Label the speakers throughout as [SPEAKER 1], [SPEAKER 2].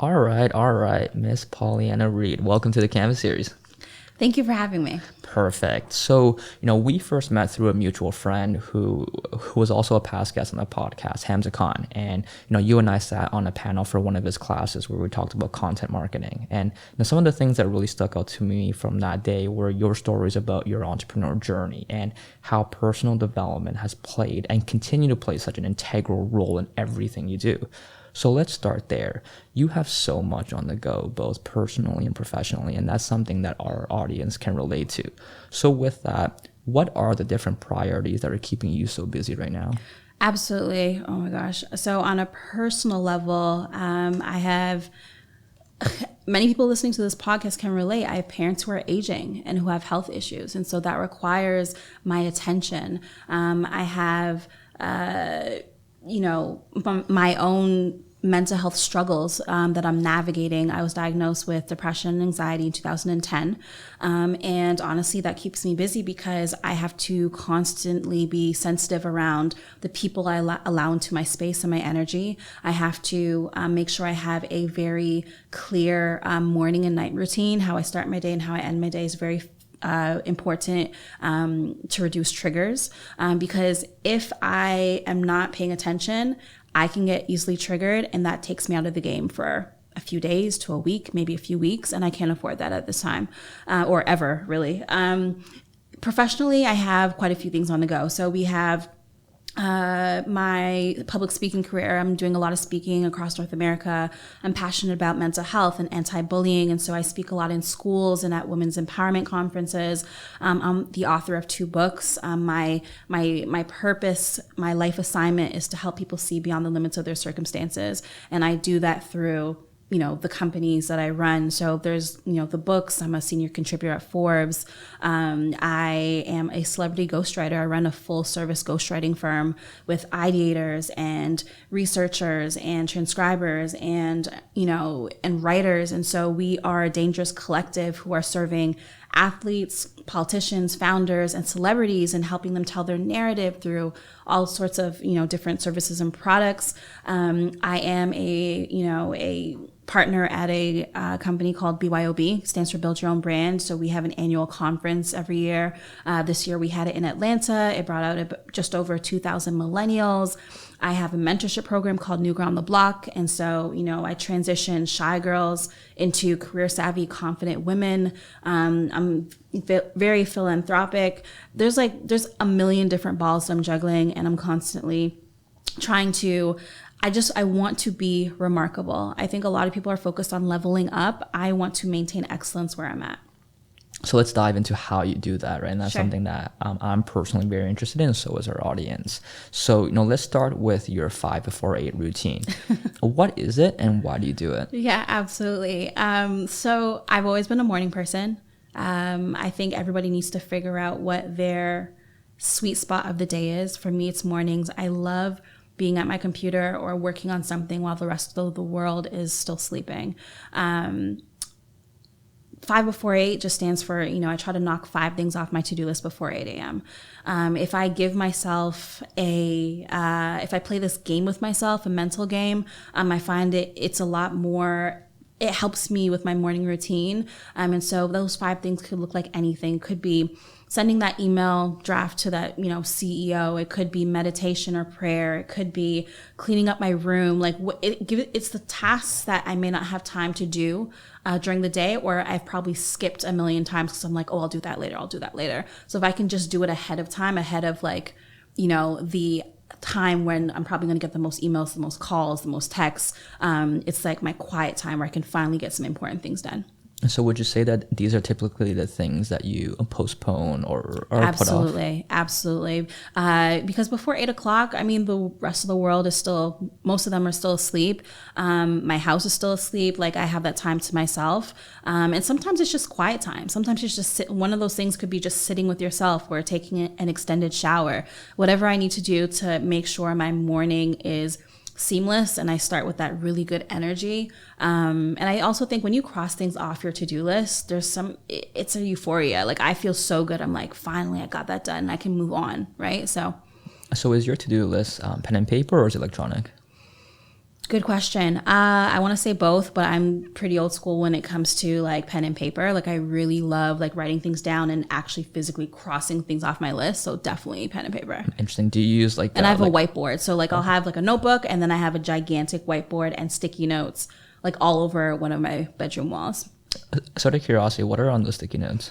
[SPEAKER 1] All right, Miss Pauleanna Reid. Welcome to the Canvas series.
[SPEAKER 2] Thank you for having me.
[SPEAKER 1] Perfect. So, we first met through a mutual friend who was also a past guest on the podcast, Hamza Khan. And, you and I sat on a panel for one of his classes where we talked about content marketing. And some of the things that really stuck out to me from that day were your stories about your entrepreneur journey and how personal development has played and continue to play such an integral role in everything you do. So let's start there. You have so much on the go, both personally and professionally, and that's something that our audience can relate to. So with that, what are the different priorities that are keeping you so busy right now?
[SPEAKER 2] Absolutely. Oh my gosh. So on a personal level, I have many people listening to this podcast can relate. I have parents who are aging and who have health issues. And so that requires my attention. I have my own mental health struggles that I'm navigating. I was diagnosed with depression and anxiety in 2010. And honestly, that keeps me busy because I have to constantly be sensitive around the people I allow into my space and my energy. I have to make sure I have a very clear morning and night routine. How I start my day and how I end my day is very important to reduce triggers because if I am not paying attention, I can get easily triggered, and that takes me out of the game for a few days to a week, maybe a few weeks, and I can't afford that at this time or ever, really. Professionally, I have quite a few things on the go. So we have my public speaking career. I'm doing a lot of speaking across North America. I'm passionate about mental health and anti-bullying, and so I speak a lot in schools and at women's empowerment conferences. I'm the author of 2 books. My purpose, my life assignment is to help people see beyond the limits of their circumstances, and I do that through the companies that I run. So there's, the books. I'm a senior contributor at Forbes. I am a celebrity ghostwriter. I run a full service ghostwriting firm with ideators and researchers and transcribers and writers. And so we are a dangerous collective who are serving athletes, politicians, founders, and celebrities and helping them tell their narrative through all sorts of, different services and products. I am a partner at a company called BYOB, stands for Build Your Own Brand. So we have an annual conference every year. This year we had it in Atlanta. It brought out just over 2,000 millennials. I have a mentorship program called New Girl on the Block. And so, I transition shy girls into career savvy, confident women. I'm very philanthropic. There's a million different balls I'm juggling, and I'm constantly trying to I want to be remarkable. I think a lot of people are focused on leveling up. I want to maintain excellence where I'm at.
[SPEAKER 1] So let's dive into how you do that, right? And that's
[SPEAKER 2] Sure.
[SPEAKER 1] something that I'm personally very interested in, and so is our audience. So, let's start with your 5 before 8 routine. What is it and why do you do it?
[SPEAKER 2] Yeah, absolutely. So I've always been a morning person. I think everybody needs to figure out what their sweet spot of the day is. For me, it's mornings. I love being at my computer or working on something while the rest of the world is still sleeping. 5 before 8 just stands for, I try to knock 5 things off my to-do list before 8 a.m. If I give myself if I play this game with myself, a mental game, I find it's a lot more, it helps me with my morning routine. And so those 5 things could look like anything. Could be sending that email draft to that, CEO. It could be meditation or prayer. It could be cleaning up my room. It's the tasks that I may not have time to do during the day, or I've probably skipped a million times because I'm like, oh, I'll do that later. So if I can just do it ahead of time, ahead of the time when I'm probably going to get the most emails, the most calls, the most texts, it's like my quiet time where I can finally get some important things done.
[SPEAKER 1] So would you say that these are typically the things that you postpone or
[SPEAKER 2] Absolutely,
[SPEAKER 1] put off?
[SPEAKER 2] Absolutely. Because before 8 o'clock, the rest of the world is most of them are still asleep. My house is still asleep. I have that time to myself. And sometimes it's just quiet time. Sometimes it's just one of those things could be just sitting with yourself or taking an extended shower. Whatever I need to do to make sure my morning is seamless and I start with that really good energy. And I also think when you cross things off your to-do list, it's a euphoria. I feel so good. I'm like, finally, I got that done. I can move on, right? So
[SPEAKER 1] is your to-do list pen and paper or is it electronic?
[SPEAKER 2] Good question. I want to say both, but I'm pretty old school when it comes to like pen and paper. Like I really love like writing things down and actually physically crossing things off my list. So definitely pen and paper.
[SPEAKER 1] Interesting. Do you use like
[SPEAKER 2] And I have a whiteboard. So like I'll have like a notebook and then I have a gigantic whiteboard and sticky notes like all over one of my bedroom walls.
[SPEAKER 1] Sort of curiosity, what are on the sticky notes?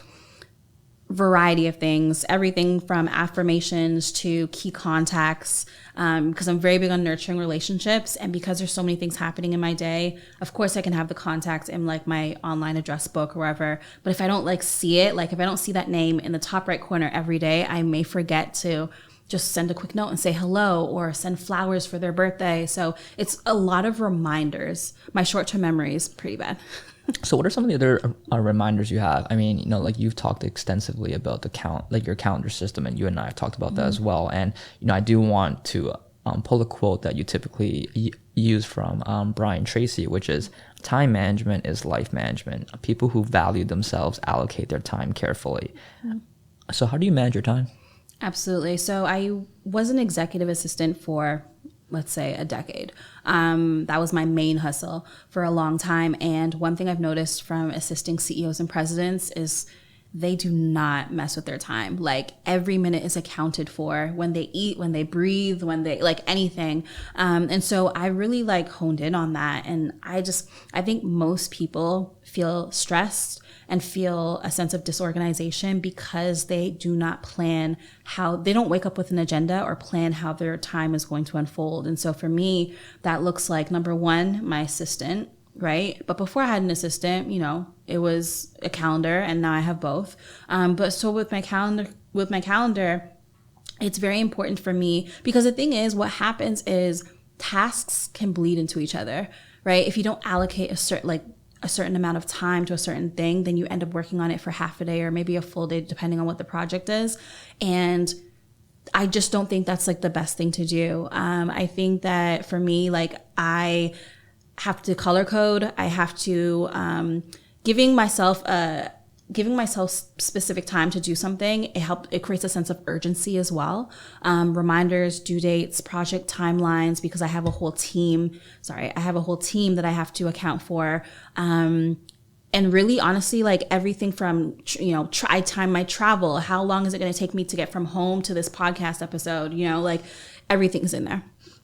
[SPEAKER 2] Variety of things, everything from affirmations to key contacts, because I'm very big on nurturing relationships, and because there's so many things happening in my day, of course I can have the contacts in like my online address book or wherever, but if I don't like see it, like if I don't see that name in the top right corner every day, I may forget to just send a quick note and say hello or send flowers for their birthday. So it's a lot of reminders. My short-term memory is pretty bad.
[SPEAKER 1] So what are some of the other reminders you have? I mean, like you've talked extensively about your calendar system, and you and I have talked about that as well. And, I do want to pull a quote that you typically use from Brian Tracy, which is, time management is life management. People who value themselves allocate their time carefully. So how do you manage your time?
[SPEAKER 2] Absolutely. So I was an executive assistant for, let's say, a decade. That was my main hustle for a long time. And one thing I've noticed from assisting CEOs and presidents is they do not mess with their time. Like every minute is accounted for, when they eat, when they breathe, when they like anything. And so I really like honed in on that. And I think most people feel stressed and feel a sense of disorganization because they do not plan they don't wake up with an agenda or plan how their time is going to unfold. And so for me, that looks like, number one, my assistant, right? But before I had an assistant, it was a calendar, and now I have both. But so with my calendar, it's very important for me, because the thing is, what happens is tasks can bleed into each other, right? If you don't allocate a certain amount of time to a certain thing, then you end up working on it for half a day or maybe a full day, depending on what the project is. And I just don't think that's like the best thing to do. I think that for me, like I have to color code. I have to, giving myself specific time to do something, it creates a sense of urgency as well. Reminders, due dates, project timelines, because I have a whole team that I have to account for. And really, honestly, like everything from, I time my travel. How long is it going to take me to get from home to this podcast episode? Like everything's in there.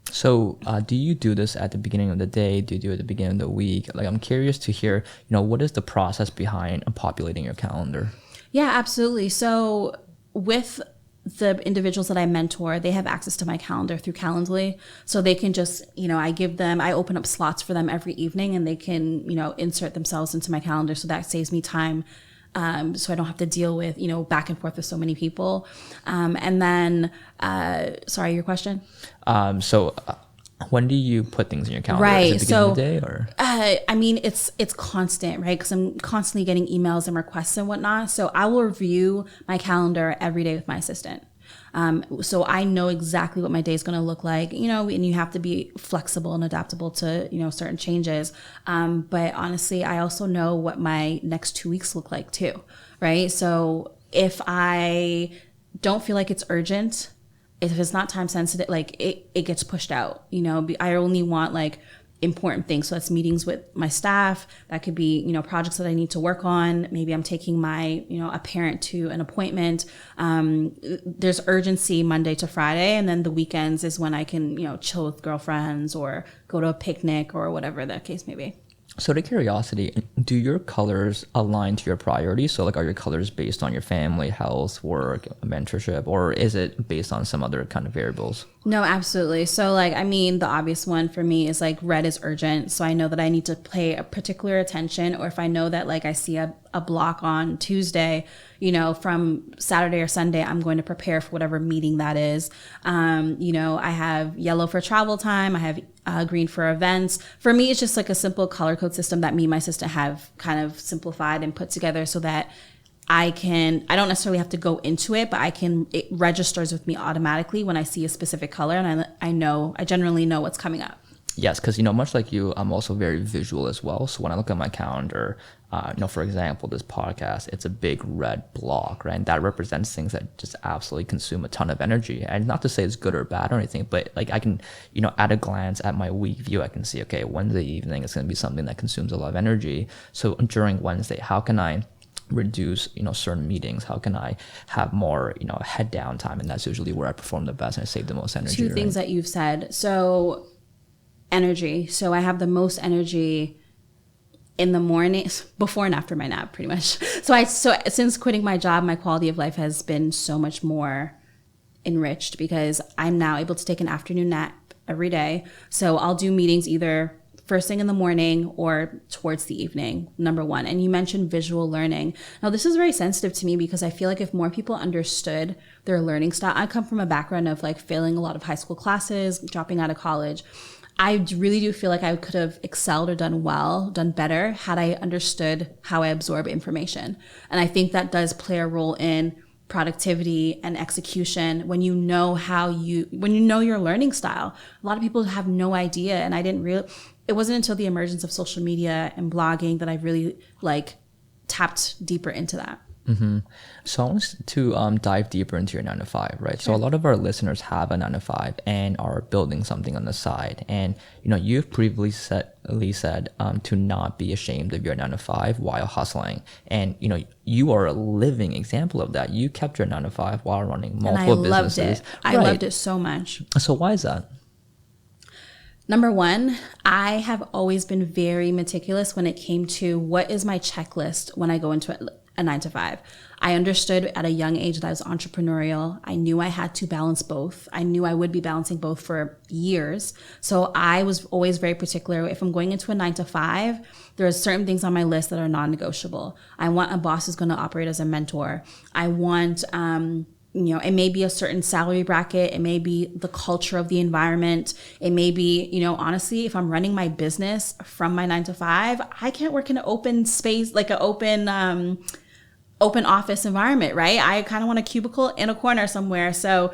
[SPEAKER 1] So do you do this at the beginning of the day? Do you do it at the beginning of the week? Like, I'm curious to hear, what is the process behind populating your calendar?
[SPEAKER 2] Yeah, absolutely. So with the individuals that I mentor, they have access to my calendar through Calendly. So they can just, I open up slots for them every evening, and they can, insert themselves into my calendar. So that saves me time. So I don't have to deal with, back and forth with so many people. And then, sorry, your question?
[SPEAKER 1] When do you put things in your calendar?
[SPEAKER 2] Right.
[SPEAKER 1] Is it the beginning of the day, or?
[SPEAKER 2] I mean, it's constant, right? Because I'm constantly getting emails and requests and whatnot. So I will review my calendar every day with my assistant. So I know exactly what my day is going to look like, and you have to be flexible and adaptable to, certain changes. But honestly, I also know what my next 2 weeks look like too, right? So if I don't feel like it's urgent, if it's not time sensitive, like it gets pushed out, I only want like important things. So that's meetings with my staff. That could be, projects that I need to work on. Maybe I'm taking my, a parent to an appointment. There's urgency Monday to Friday. And then the weekends is when I can, chill with girlfriends or go to a picnic or whatever the case may be.
[SPEAKER 1] So to curiosity, do your colors align to your priorities? So like, are your colors based on your family, health, work, mentorship, or is it based on some other kind of variables?
[SPEAKER 2] No, absolutely. So the obvious one for me is like red is urgent. So I know that I need to pay a particular attention, or if I know that like I see a block on Tuesday, from Saturday or Sunday, I'm going to prepare for whatever meeting that is. I have yellow for travel time. I have green for events. For me, it's just like a simple color code system that me and my sister have kind of simplified and put together so that I don't necessarily have to go into it, but it registers with me automatically when I see a specific color, and I generally know what's coming up.
[SPEAKER 1] Yes, because, much like you, I'm also very visual as well. So when I look at my calendar, for example, this podcast, it's a big red block, right? And that represents things that just absolutely consume a ton of energy. And not to say it's good or bad or anything, but like I can, at a glance at my week view, I can see, okay, Wednesday evening is going to be something that consumes a lot of energy. So during Wednesday, how can I reduce certain meetings? How can I have more head down time? And that's usually where I perform the best and I save the most energy.
[SPEAKER 2] Two things that you've said. So energy. So I have the most energy in the morning, before and after my nap, pretty much. So since quitting my job, my quality of life has been so much more enriched because I'm now able to take an afternoon nap every day. So I'll do meetings either first thing in the morning or towards the evening, number one. And you mentioned visual learning. Now, this is very sensitive to me because I feel like if more people understood their learning style, I come from a background of like failing a lot of high school classes, dropping out of college. I really do feel like I could have excelled or done better had I understood how I absorb information. And I think that does play a role in productivity and execution when you know your learning style. A lot of people have no idea, and it wasn't until the emergence of social media and blogging that I really tapped deeper into that.
[SPEAKER 1] Mm-hmm. So I want to dive deeper into your 9 to 5, right? Sure. So a lot of our listeners have a 9 to 5 and are building something on the side. And, you've previously said to not be ashamed of your 9 to 5 while hustling. And, you are a living example of that. You kept your 9 to 5 while running multiple businesses.
[SPEAKER 2] Loved it. I loved it so much. So
[SPEAKER 1] why is that?
[SPEAKER 2] Number one, I have always been very meticulous when it came to what is my checklist when I go into a 9 to 5. I understood at a young age that I was entrepreneurial. I knew I had to balance both. I knew I would be balancing both for years. So I was always very particular. If I'm going into a 9 to 5, there are certain things on my list that are non-negotiable. I want a boss who's going to operate as a mentor. I want, it may be a certain salary bracket. It may be the culture of the environment. It may be, honestly, if I'm running my business from my 9 to 5, I can't work in an open space, like an open office environment, right? I kind of want a cubicle in a corner somewhere. So,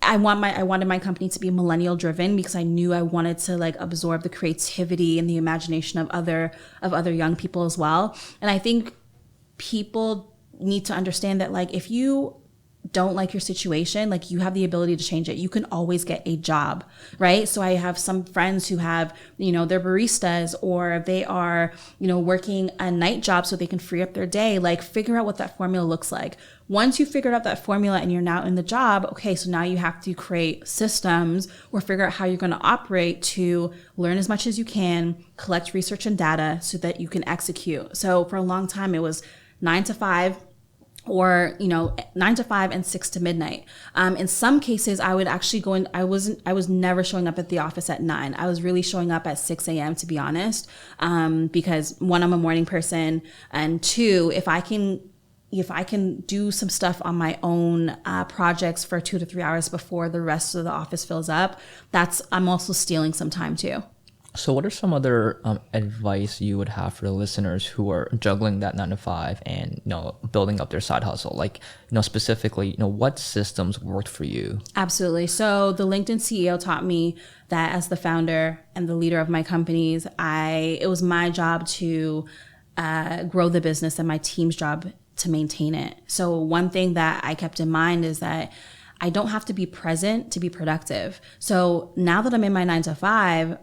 [SPEAKER 2] I wanted my company to be millennial driven because I knew I wanted to absorb the creativity and the imagination of other young people as well. And I think people need to understand that if you don't like your situation, you have the ability to change it. You can always get a job, right? So I have some friends who have, they're baristas or they are, working a night job so they can free up their day. Figure out what that formula looks like. Once you figured out that formula and you're now in the job, okay, so now you have to create systems or figure out how you're going to operate to learn as much as you can, collect research and data so that you can execute. So for a long time, it was 9 to 5. Or 9 to 5 and 6 to midnight. In some cases, I would actually go in. I was never showing up at the office at 9. I was really showing up at 6 a.m. to be honest, because one, I'm a morning person, and two, if I can do some stuff on my own projects for 2 to 3 hours before the rest of the office fills up, I'm also stealing some time too.
[SPEAKER 1] So what are some other advice you would have for the listeners who are juggling that 9 to 5 and building up their side hustle? Specifically, what systems worked for you?
[SPEAKER 2] Absolutely. So the LinkedIn CEO taught me that as the founder and the leader of my companies, it was my job to grow the business and my team's job to maintain it. So one thing that I kept in mind is that I don't have to be present to be productive. So now that I'm in my 9 to 5,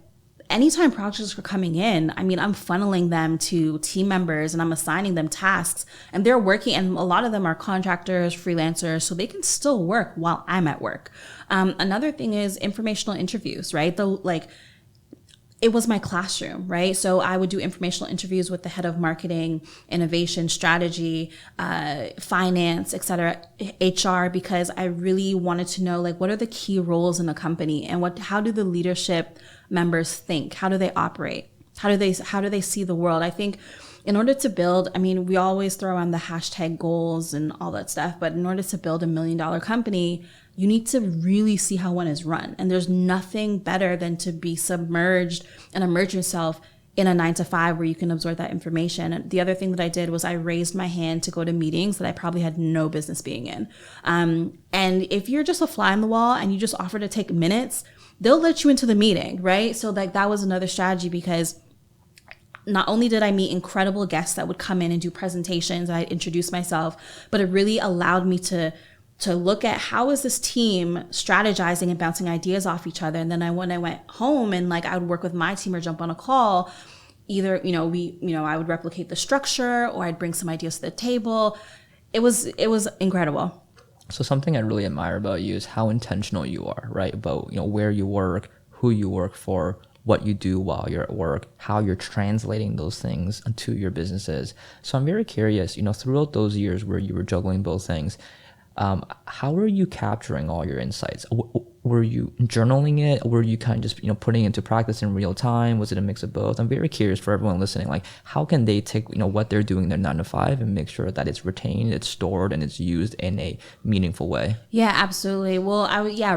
[SPEAKER 2] anytime projects are coming in, I'm funneling them to team members and I'm assigning them tasks and they're working, and a lot of them are contractors, freelancers, so they can still work while I'm at work. Another thing is informational interviews, right? It was my classroom, right? So I would do informational interviews with the head of marketing, innovation, strategy, finance, et cetera, HR, because I really wanted to know what are the key roles in a company and how do the leadership members think? How do they operate? How do they see the world? I think in order to build, we always throw on the hashtag goals and all that stuff, but in order to build $1 million company, you need to really see how one is run. And there's nothing better than to be submerged and immerse yourself in a 9 to 5 where you can absorb that information. And the other thing that I did was I raised my hand to go to meetings that I probably had no business being in. And if you're just a fly on the wall and you just offer to take minutes, they'll let you into the meeting, right? So like that was another strategy, because not only did I meet incredible guests that would come in and do presentations, and I'd introduce myself, but it really allowed me to look at how is this team strategizing and bouncing ideas off each other. And then when I went home and like I would work with my team or jump on a call, either, I would replicate the structure or I'd bring some ideas to the table. It was incredible.
[SPEAKER 1] So something I really admire about you is how intentional you are, right? About, where you work, who you work for, what you do while you're at work, how you're translating those things into your businesses. So I'm very curious, throughout those years where you were juggling both things, how were you capturing all your insights? Were you journaling it? Were you kind of just, putting it into practice in real time? Was it a mix of both? I'm very curious for everyone listening, like how can they take, what they're doing their 9 to 5 and make sure that it's retained, it's stored, and it's used in a meaningful way?
[SPEAKER 2] Yeah, absolutely. Well,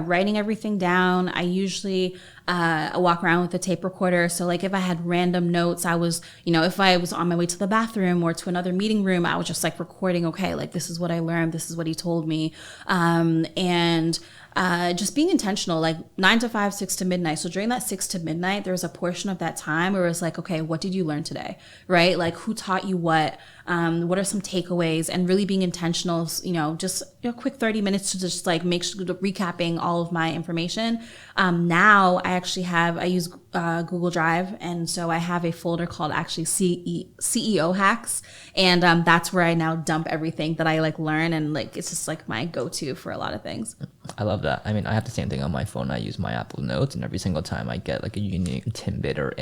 [SPEAKER 2] writing everything down. I usually walk around with a tape recorder. So like if I had random notes, I was, if I was on my way to the bathroom or to another meeting room, I was just like recording, okay, like this is what I learned. This is what he told me. And just being intentional, like 9 to 5, 6 to midnight. So during that 6 to midnight, there was a portion of that time where it was like, okay, what did you learn today? Right? Like who taught you what? What are some takeaways? And really being intentional, just a quick 30 minutes to just like make sure recapping all of my information. Now I use Google Drive. And so I have a folder called actually CEO hacks. And that's where I now dump everything that I like learn. And like, it's just like my go-to for a lot of things.
[SPEAKER 1] I love that. I mean, I have the same thing on my phone. I use my Apple Notes, and every single time I get like a unique tidbit or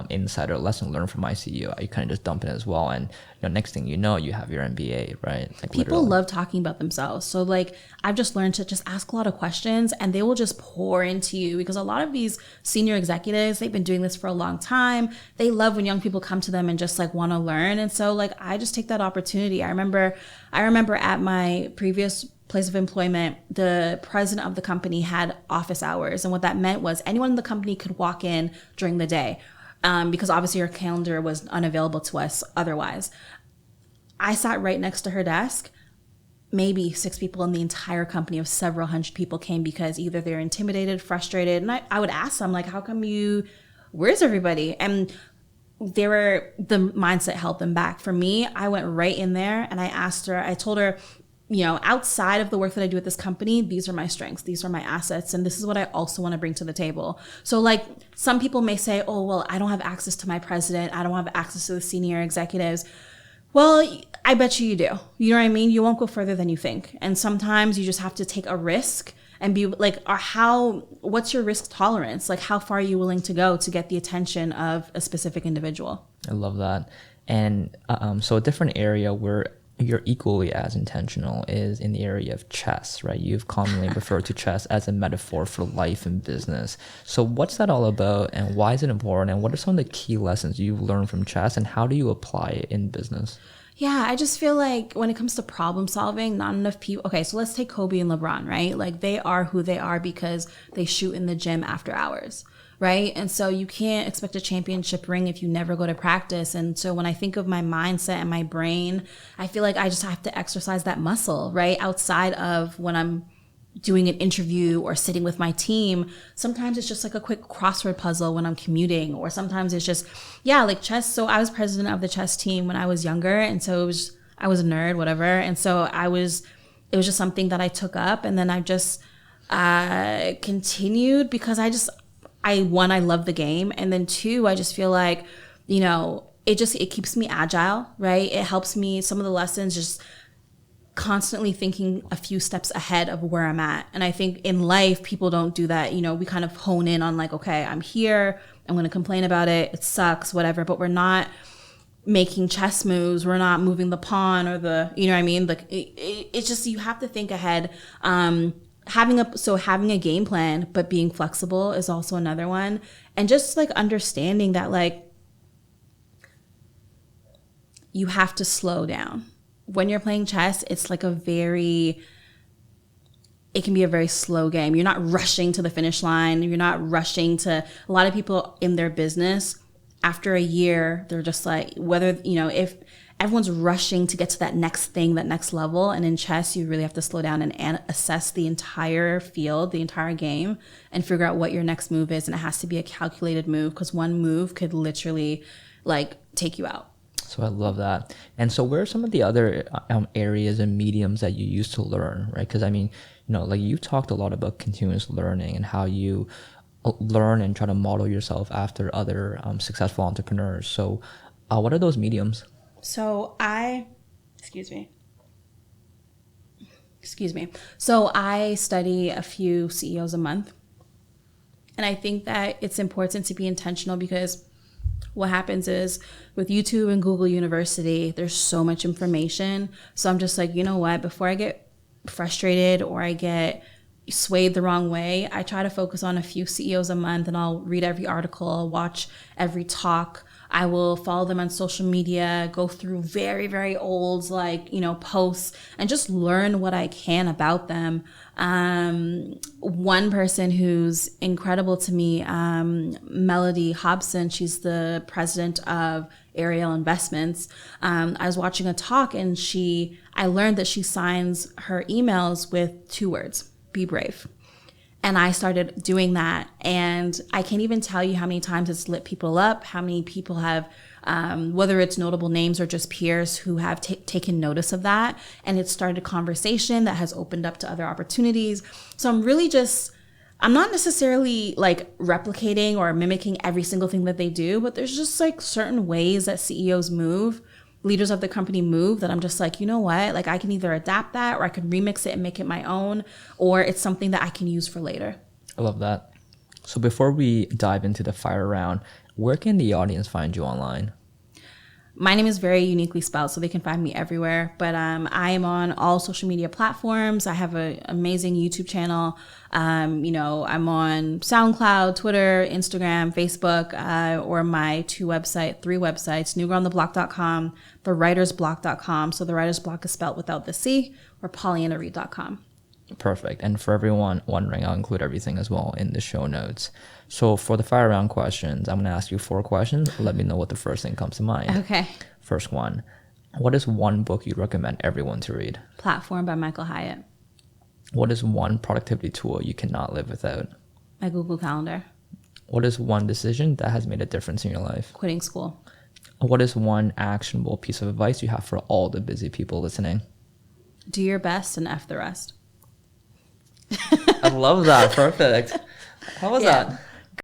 [SPEAKER 1] insight or lesson learned from my CEO, I kind of just dump it as well. And next thing you know, you have your MBA, right? Like
[SPEAKER 2] people love talking about themselves. So like I've just learned to just ask a lot of questions, and they will just pour into you, because a lot of these senior executives, they've been doing this for a long time. They love when young people come to them and just like want to learn. And so like I just take that opportunity. I remember at my previous place of employment, the president of the company had office hours. And what that meant was anyone in the company could walk in during the day, because obviously her calendar was unavailable to us otherwise. I sat right next to her desk. Maybe 6 people in the entire company of several hundred people came, because either they're intimidated, frustrated. And I would ask them, like, how come where's everybody? And the mindset held them back. For me, I went right in there and I told her, outside of the work that I do at this company, these are my strengths, these are my assets, and this is what I also want to bring to the table. So like some people may say, oh, well, I don't have access to my president, I don't have access to the senior executives. Well, I bet you do. You know what I mean? You won't go further than you think. And sometimes you just have to take a risk and be like, what's your risk tolerance? Like how far are you willing to go to get the attention of a specific individual?
[SPEAKER 1] I love that. And so a different area where you're equally as intentional is in the area of chess, right? You've commonly referred to chess as a metaphor for life and business. So what's that all about, and why is it important, and what are some of the key lessons you've learned from chess, and how do you apply it in business?
[SPEAKER 2] Yeah, I just feel like when it comes to problem solving, not enough people. Okay, so let's take Kobe and LeBron, right? Like they are who they are because they shoot in the gym after hours, right? And so you can't expect a championship ring if you never go to practice. And so when I think of my mindset and my brain, I feel like I just have to exercise that muscle, right? Outside of when I'm doing an interview or sitting with my team. Sometimes it's just like a quick crossword puzzle when I'm commuting, or sometimes it's just, like chess. So I was president of the chess team when I was younger. And so I was a nerd, whatever. And so it was just something that I took up, and then I just continued because I love the game. And then 2, I just feel like, it keeps me agile, right? It helps me, some of the lessons, just constantly thinking a few steps ahead of where I'm at. And I think in life, people don't do that. We kind of hone in on like, okay, I'm here, I'm going to complain about it, it sucks, whatever, but we're not making chess moves, we're not moving the pawn or you know what I mean? Like it's just, you have to think ahead. Having a game plan, but being flexible is also another one. And just like understanding that like you have to slow down. When you're playing chess, it's like it can be a very slow game. You're not rushing to the finish line. You're not rushing to, a lot of people in their business, after a year, they're just like, whether, if everyone's rushing to get to that next thing, that next level. And in chess, you really have to slow down and assess the entire field, the entire game, and figure out what your next move is. And it has to be a calculated move, because one move could literally like take you out.
[SPEAKER 1] So I love that. And so where are some of the other areas and mediums that you use to learn, right? Because I mean, like you talked a lot about continuous learning and how you learn and try to model yourself after other successful entrepreneurs. So what are those mediums?
[SPEAKER 2] So So I study a few CEOs a month. And I think that it's important to be intentional, because what happens is with YouTube and Google University, there's so much information. So I'm just like, you know what, before I get frustrated or I get swayed the wrong way, I try to focus on a few CEOs a month, and I'll read every article, watch every talk. I will follow them on social media, go through very, very old, posts, and just learn what I can about them. One person who's incredible to me, Melody Hobson, she's the president of Ariel Investments. I was watching a talk, and I learned that she signs her emails with 2 words: be brave. And I started doing that. And I can't even tell you how many times it's lit people up, how many people have, whether it's notable names or just peers who have taken notice of that. And it started a conversation that has opened up to other opportunities. So I'm not necessarily like replicating or mimicking every single thing that they do, but there's just like certain ways that CEOs move, leaders of the company move, that I'm just like, you know what, like I can either adapt that, or I can remix it and make it my own, or it's something that I can use for later.
[SPEAKER 1] I love that. So before we dive into the fire round, where can the audience find you online?
[SPEAKER 2] My name is very uniquely spelled, so they can find me everywhere. But I am on all social media platforms. I have an amazing YouTube channel. I'm on SoundCloud, Twitter, Instagram, Facebook, or my 3 websites, newgirlontheblock.com, thewritersblock.com. So the writer's block is spelled without the C, or Pauleannareid.com.
[SPEAKER 1] Perfect. And for everyone wondering, I'll include everything as well in the show notes. So for the fire round questions, I'm going to ask you 4 questions. Let me know what the first thing comes to mind.
[SPEAKER 2] Okay.
[SPEAKER 1] First one, what is one book you'd recommend everyone to read?
[SPEAKER 2] Platform by Michael Hyatt.
[SPEAKER 1] What is one productivity tool you cannot live without?
[SPEAKER 2] My Google Calendar.
[SPEAKER 1] What is one decision that has made a difference in your life?
[SPEAKER 2] Quitting school.
[SPEAKER 1] What is one actionable piece of advice you have for all the busy people listening?
[SPEAKER 2] Do your best and F the rest.
[SPEAKER 1] I love that. Perfect. How was that?